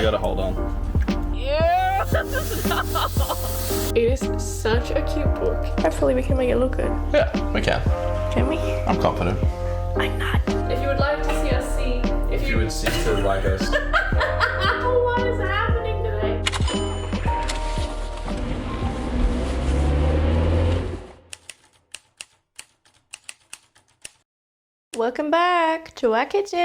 We gotta hold on. Yeah. It is such a cute book. Hopefully we can make it look good. Yeah, we can. Can we? I'm confident. I'm not. If you would like to see us see. If you would seek to like us. What is happening today? Welcome back to our kitchen.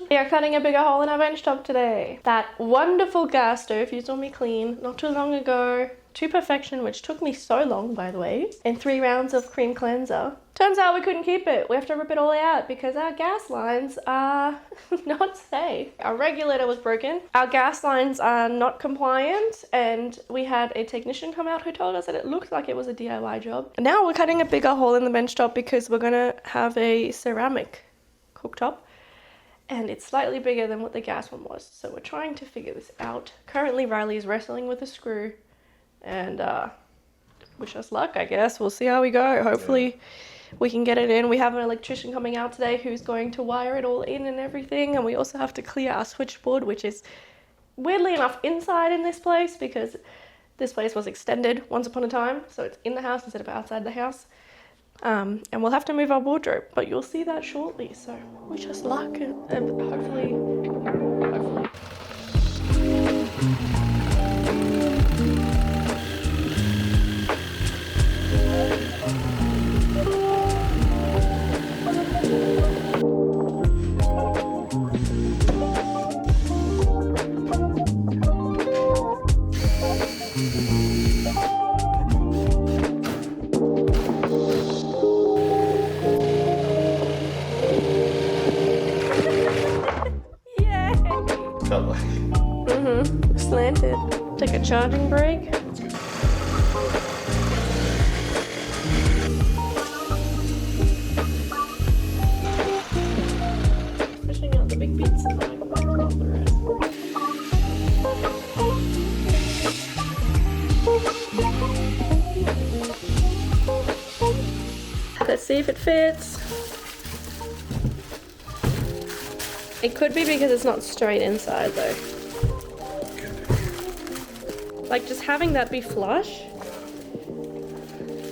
We are cutting a bigger hole in our benchtop today. That wonderful gas stove you saw me clean not too long ago to perfection, which took me so long, by the way, and 3 rounds of cream cleanser. Turns out we couldn't keep it. We have to rip it all out because our gas lines are not safe. Our regulator was broken. Our gas lines are not compliant, and we had a technician come out who told us that it looked like it was a DIY job. And now we're cutting a bigger hole in the benchtop because we're gonna have a ceramic cooktop, and it's slightly bigger than what the gas one was. So we're trying to figure this out. Currently, Riley is wrestling with a screw, and wish us luck, I guess. We'll see how we go. Hopefully we can get it in. We have an electrician coming out today who's going to wire it all in and everything, and we also have to clear our switchboard, which is weirdly enough inside in this place because this place was extended once upon a time, so it's in the house instead of outside the house. And we'll have to move our wardrobe, but you'll see that shortly, so wish us luck and hopefully. Slanted. Take a charging break. Fishing out the big bits and then I can back off the rest. Let's see if it fits. It could be because it's not straight inside though. Like just having that be flush.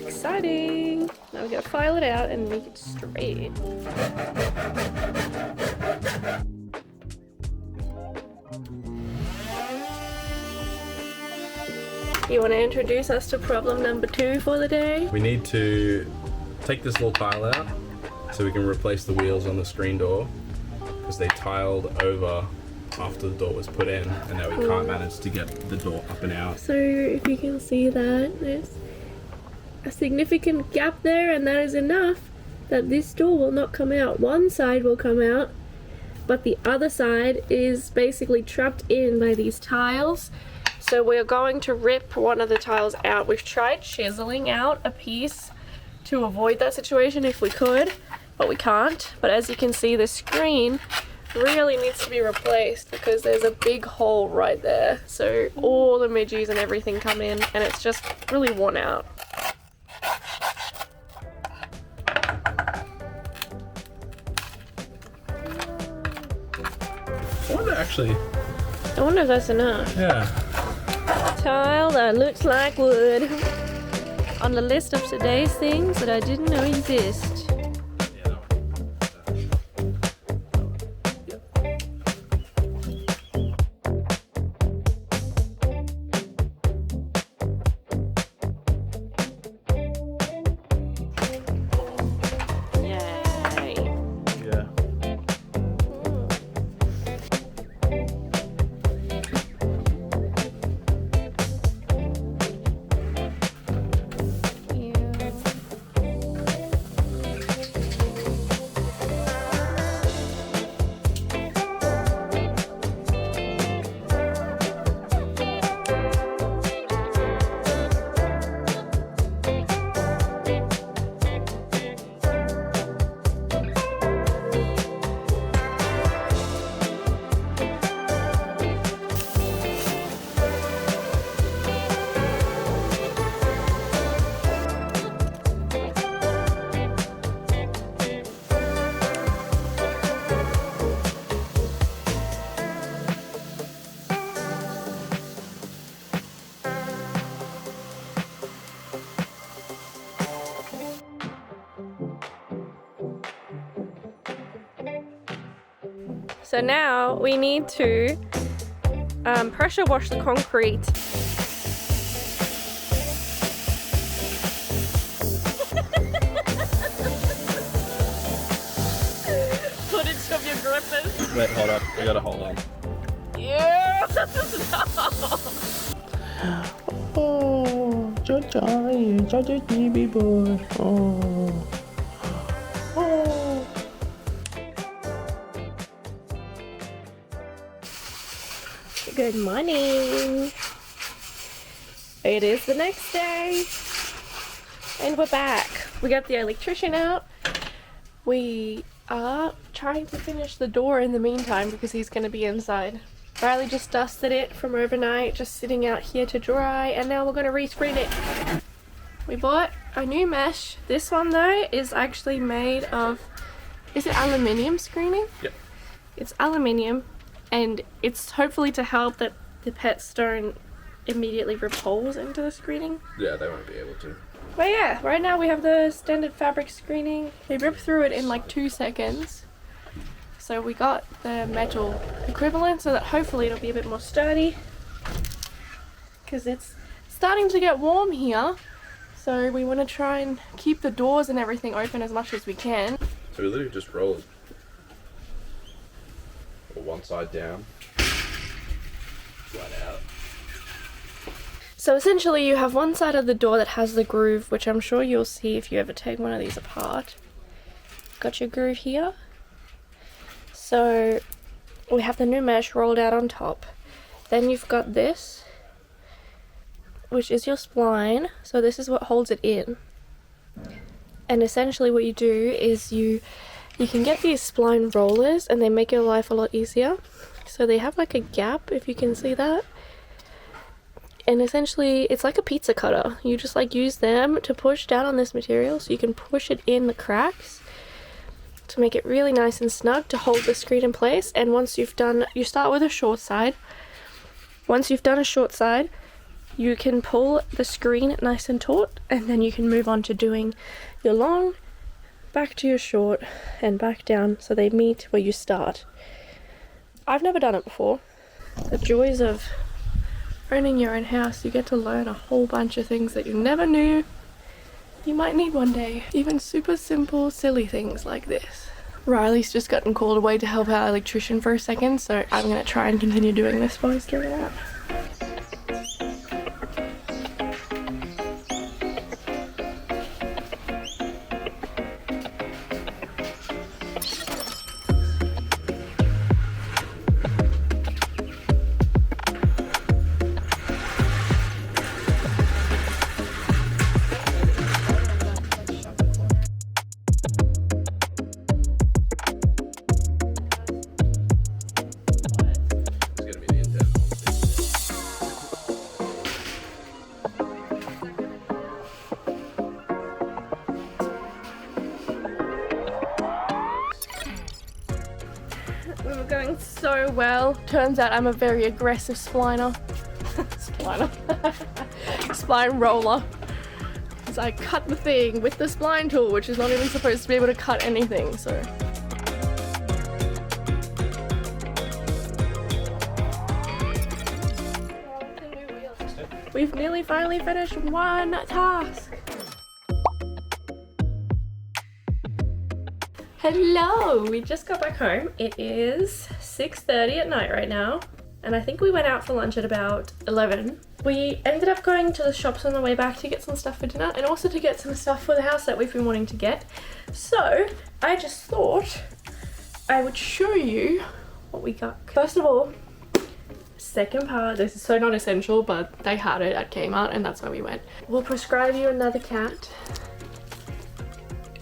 Exciting. Now we gotta file it out and make it straight. You wanna introduce us to problem number 2 for the day? We need to take this little tile out so we can replace the wheels on the screen door because they tiled over after the door was put in, and now we can't manage to get the door up and out. So if you can see that, there's a significant gap there, and that is enough that this door will not come out. One side will come out, but the other side is basically trapped in by these tiles. So we're going to rip one of the tiles out. We've tried chiseling out a piece to avoid that situation if we could, but we can't. But as you can see, the screen really needs to be replaced because there's a big hole right there, so all the midges and everything come in and it's just really worn out. I wonder if that's enough. Yeah. Tile that looks like wood. On the list of today's things that I didn't know exist. So now we need to pressure wash the concrete. Footage of your grippers. Wait, hold up. I gotta hold on. Yeah. Oh, you're such a baby boy. Oh. Oh. Good morning. It is the next day and we're back. We got the electrician out. We are trying to finish the door in the meantime because he's going to be inside. Riley just dusted it from overnight, just sitting out here to dry, and now we're going to rescreen it. We bought a new mesh. This one though is actually made of, is it aluminium screening? Yep. It's aluminium, and it's hopefully to help that the pets don't immediately rip holes into the screening. Yeah, they won't be able to. But yeah, right now we have the standard fabric screening. They rip through it in like 2 seconds. So we got the metal equivalent so that hopefully it'll be a bit more sturdy. Because it's starting to get warm here. So we want to try and keep the doors and everything open as much as we can. So we literally just roll one side down, flat out. So essentially you have one side of the door that has the groove, which I'm sure you'll see if you ever take one of these apart. Got your groove here. So we have the new mesh rolled out on top. Then you've got this, which is your spline. So this is what holds it in. And essentially what you do is you can get these spline rollers and they make your life a lot easier. So they have like a gap, if you can see that. And essentially it's like a pizza cutter. You just like use them to push down on this material so you can push it in the cracks to make it really nice and snug to hold the screen in place. And once you've done, you start with a short side. Once you've done a short side, you can pull the screen nice and taut, and then you can move on to doing your long, back to your short, and back down so they meet where you start. I've never done it before. The joys of owning your own house, you get to learn a whole bunch of things that you never knew you might need one day. Even super simple, silly things like this. Riley's just gotten called away to help our electrician for a second, so I'm gonna try and continue doing this while he's doing that. We were going so well. Turns out I'm a very aggressive spliner. Spline roller. Because I cut the thing with the spline tool, which is not even supposed to be able to cut anything, so. We've nearly finally finished one task. Hello! We just got back home. It is 6:30 at night right now, and I think we went out for lunch at about 11. We ended up going to the shops on the way back to get some stuff for dinner and also to get some stuff for the house that we've been wanting to get. So I just thought I would show you what we got. First of all, second part, this is so not essential, but they had it at Kmart and that's where we went. We'll prescribe you another cat.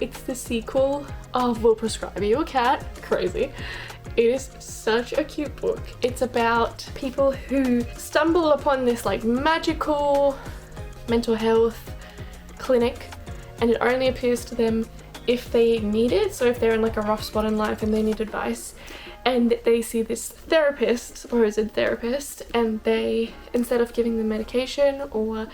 It's the sequel of We'll Prescribe You a Cat. Crazy. It is such a cute book. It's about people who stumble upon this like magical mental health clinic, and it only appears to them if they need it. So if they're in like a rough spot in life and they need advice, and they see this therapist, supposed therapist, and they, instead of giving them medication or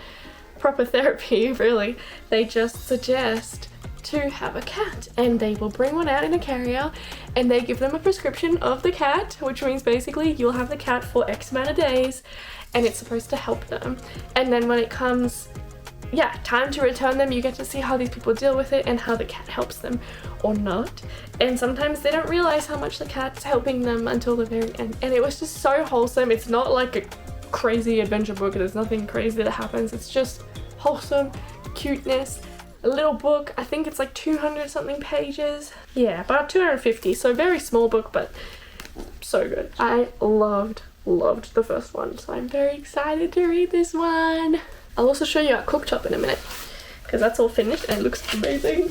proper therapy really, they just suggest to have a cat, and they will bring one out in a carrier and they give them a prescription of the cat, which means basically you'll have the cat for X amount of days and it's supposed to help them. And then when it comes time to return them, you get to see how these people deal with it and how the cat helps them or not. And sometimes they don't realize how much the cat's helping them until the very end. And it was just so wholesome. It's not like a crazy adventure book. There's nothing crazy that happens. It's just wholesome cuteness. A little book. I think it's like 200 something pages. Yeah, about 250. So very small book, but so good. I loved the first one. So I'm very excited to read this one. I'll also show you our cooktop in a minute because that's all finished and it looks amazing.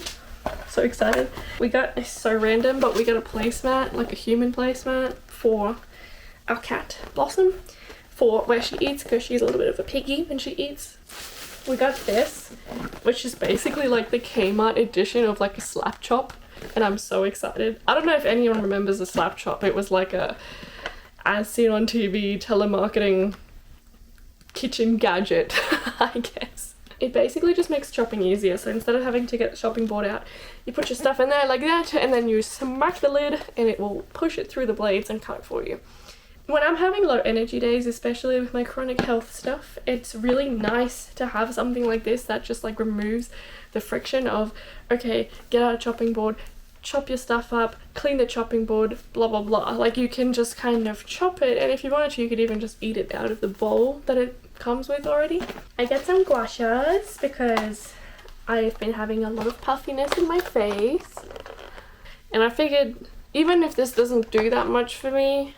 So excited. We got, it's so random, but we got a placemat, like a human placemat for our cat Blossom for where she eats, because she's a little bit of a piggy when she eats. We got this, which is basically like the Kmart edition of like a slap chop, and I'm so excited. I don't know if anyone remembers a slap chop. It was like a as seen on TV telemarketing kitchen gadget, I guess. It basically just makes chopping easier. So instead of having to get the chopping board out, you put your stuff in there like that, and then you smack the lid and it will push it through the blades and cut it for you. When I'm having low energy days, especially with my chronic health stuff, it's really nice to have something like this that just like removes the friction of, okay, get out a chopping board, chop your stuff up, clean the chopping board, blah blah blah. Like you can just kind of chop it, and if you wanted to, you could even just eat it out of the bowl that it comes with already. I got some gua shas because I've been having a lot of puffiness in my face, and I figured even if this doesn't do that much for me,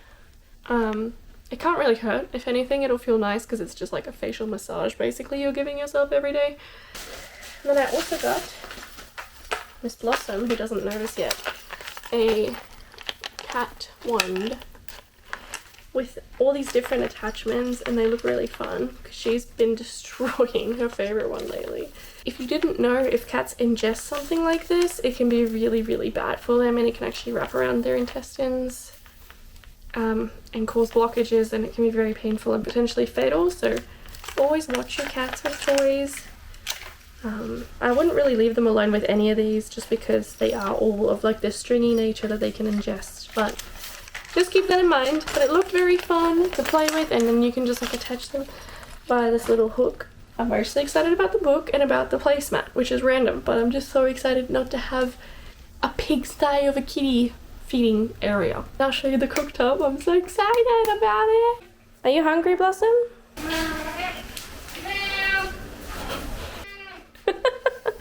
it can't really hurt. If anything, it'll feel nice because it's just like a facial massage basically you're giving yourself every day. And then I also got Miss Blossom, who doesn't know this yet, a cat wand with all these different attachments, and they look really fun because she's been destroying her favorite one lately. If you didn't know, if cats ingest something like this, it can be really, really bad for them, and it can actually wrap around their intestines and cause blockages, and it can be very painful and potentially fatal. So always watch your cats with toys. I wouldn't really leave them alone with any of these just because they are all of like this stringy nature that they can ingest, but just keep that in mind. But it looked very fun to play with, and then you can just like attach them by this little hook. I'm mostly excited about the book and about the placemat, which is random, but I'm just so excited not to have a pigsty of a kitty feeding area. I'll show you the cooktop. I'm so excited about it. Are you hungry, Blossom?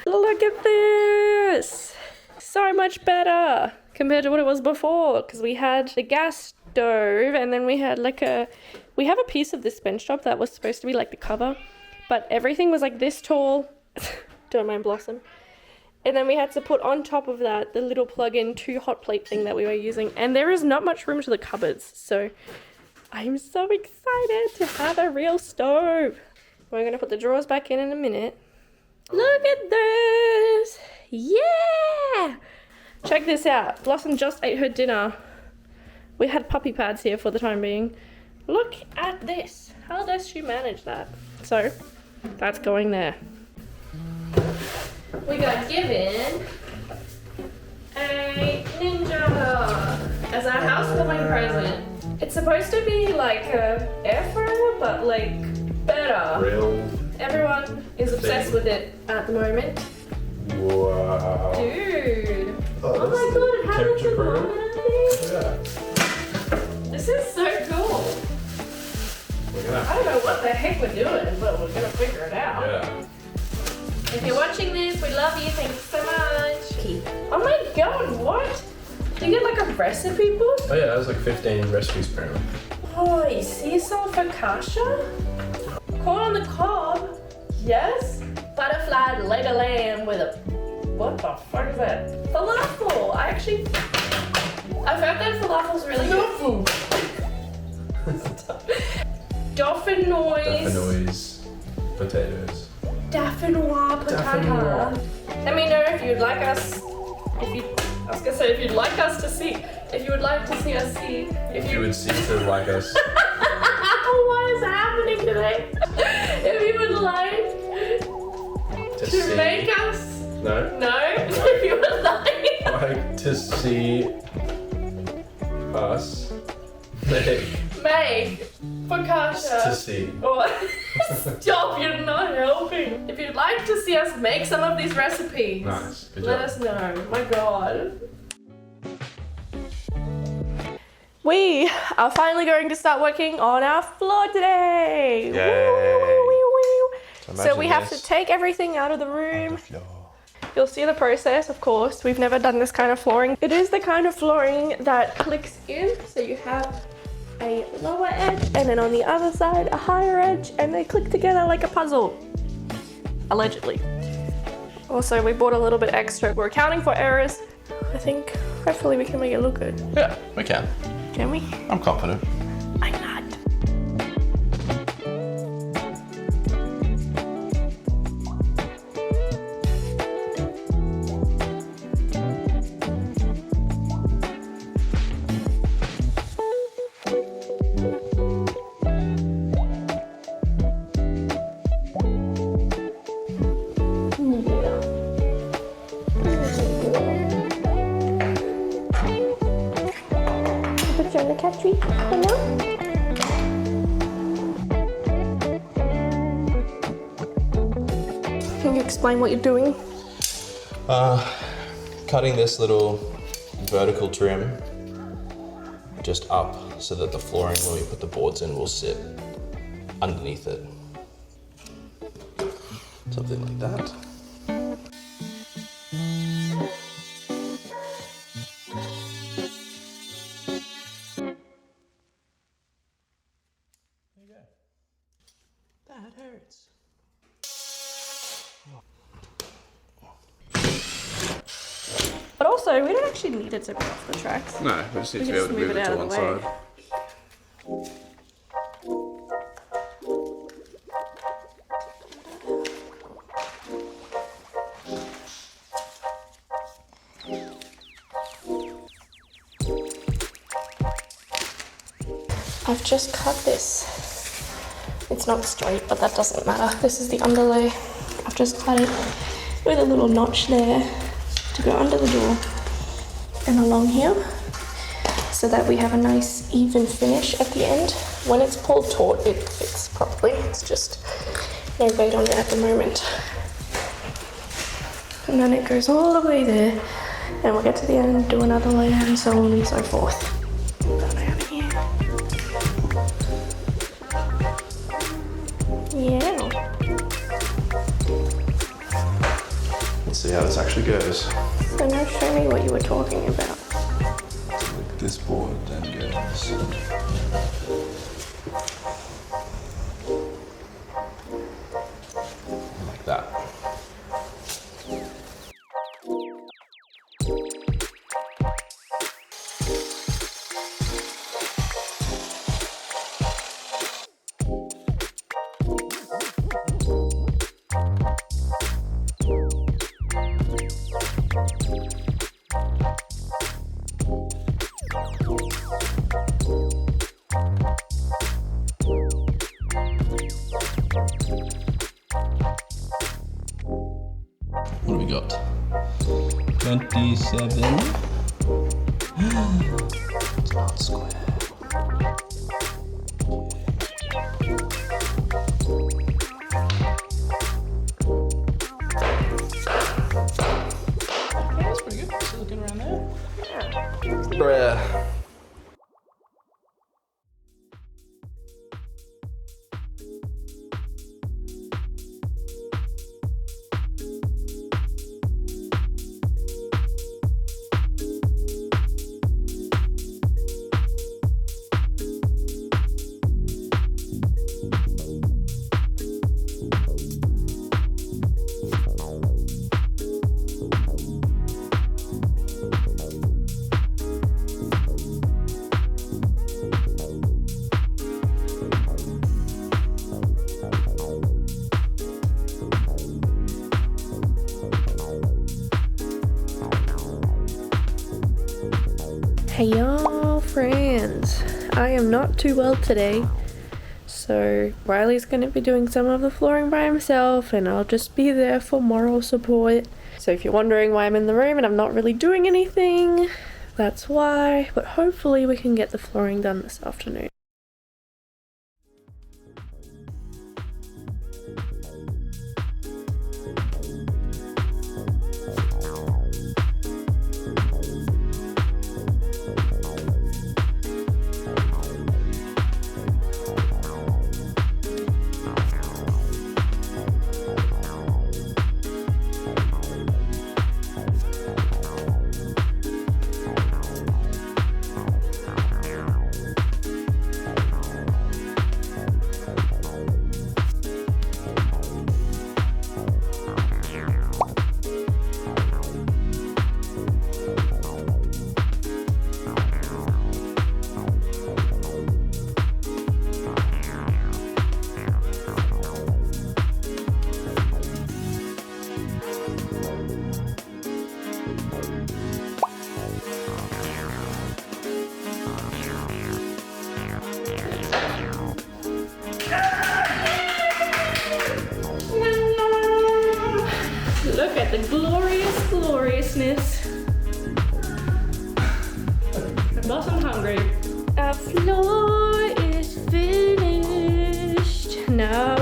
Look at this! So much better compared to what it was before, because we had the gas stove, and then we had like we have a piece of this benchtop that was supposed to be like the cover, but everything was like this tall. Don't mind Blossom. And then we had to put on top of that the little plug-in 2 hot plate thing that we were using, and there is not much room to the cupboards, so I'm so excited to have a real stove. We're gonna put the drawers back in a minute. Look at this! Yeah! Check this out. Blossom just ate her dinner. We had puppy pads here for the time being. Look at this. How does she manage that? So, that's going there. We got given a ninja as our housewarming present. It's supposed to be like a air fryer, but like better. Real. Everyone is obsessed with it at the moment. Wow. Dude. Oh my god, it has a thermometer. Yeah. This is so cool. I don't know what the heck we're doing, but we're gonna figure it out. Yeah. If you're watching this, we love you. Thanks so much. Oh my god, what? Do you get like a recipe book? Oh yeah, that was like 15 recipes apparently. Oh, you see some focaccia? Corn on the cob. Yes. Butterfly leg of lamb with a... What the fuck is that? Falafel. I found that falafel's really good. Dauphinoise. Potatoes. Dauphinoise patata. Let me know if you'd like us... I was gonna say if you'd like us to see. If you would like to see us see. If you would seem to like us. What is happening today? If you would like to make us No? No? You were lying. Like to see us Make focaccia. to see. Oh, stop, you're not helping. If you'd like to see us make some of these recipes, Nice. Good let job. us know. My God. We are finally going to start working on our floor today. Yay. Woo, woo, woo, woo, woo. So we have imagine to take everything out of the room. floor. You'll see the process, of course. We've never done this kind of flooring. It is the kind of flooring that clicks in. So you have a lower edge and then on the other side a higher edge, and they click together like a puzzle. Allegedly. Also, we bought a little bit extra. We're accounting for errors. I think hopefully we can make it look good. Yeah, we can. Can we? I'm confident. I'm not. Put you on the cat tree for now. Can you explain what you're doing? Cutting this little vertical trim just up so that the flooring, when we put the boards in, will sit underneath it. Something like that. There you go. That hurts. But also, we don't actually need it to be off the tracks. No, we just need We to can be able just to move move it it out to of one the way. side. I've just cut this. It's not straight, but that doesn't matter. This is the underlay. I've just cut it with a little notch there to go under the door and along here so that we have a nice even finish at the end. When it's pulled taut, it fits properly. It's just no weight on it at the moment. And then it goes all the way there, and we'll get to the end, do another layer, and so on and so forth. Put it over here. Yeah. Let's see how this actually goes. So now show me what you were talking about. This board then goes. Like that. What do we got? 27. It's not square. Okay, that's pretty good. Still looking around there. Bruh. Hey y'all, friends. I am not too well today, so Riley's going to be doing some of the flooring by himself, and I'll just be there for moral support. So if you're wondering why I'm in the room and I'm not really doing anything, that's why. But hopefully we can get the flooring done this afternoon. Look at the glorious gloriousness. I'm awesome hungry. Our floor is finished. Now